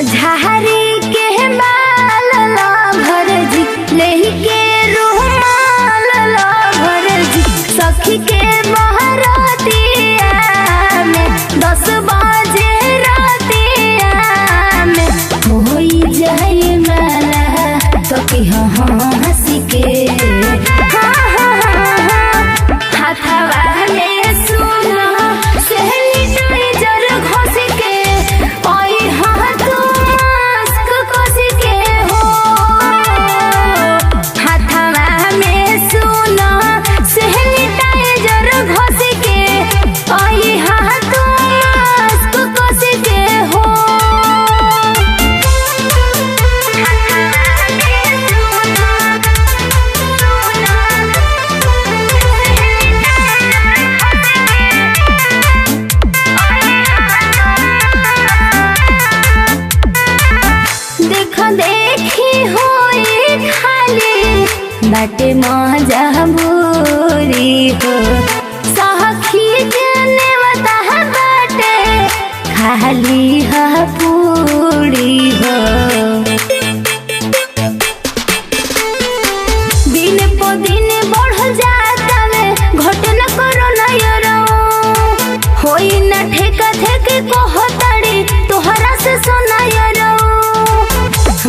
झारी के माल भर जी लेके रुमाल भर जी सखी के बहरतिया में 10 बजे रातिया में होई जाए माला तो कि हंसी के हाथवा में सुना सहेली टाइजर घोस के ओई हाथ मास्क कस के हो हाथवा में सुना सहेली टाइजर घोस के ओई हाथ मास्क कस के हो देखी होई खाली बाटे मजा बुरी हो सखी जने बता बाटे खाली हा पूरी हो दिन पो दिन बढ़ जाता में घटना करो नयरो होई न ठेका ठेके कहताड़ी तोहरा से सुनायरो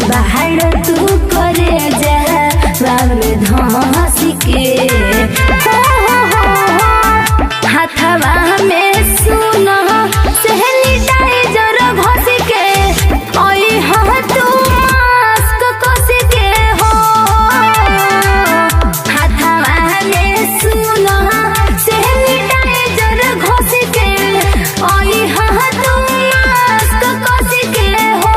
बाहर तू करे जा बाबे धंसी के हाथवा में सुना सहेली टाइजर घोस के ओई हाथ मास्क कस के हो हाथवा में सुना सहेली टाइजर घोस के ओई हाथ मास्क कस के हो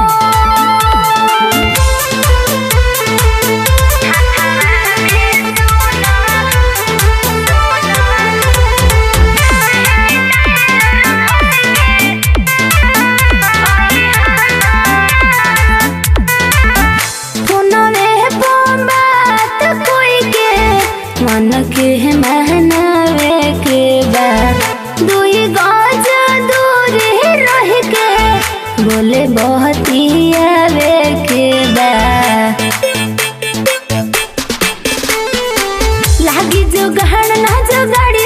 मन के महनावे के बा दुई गज दूरी रह के बोले बहतियावे के बा लागी जो गहन ना जो गाड़ी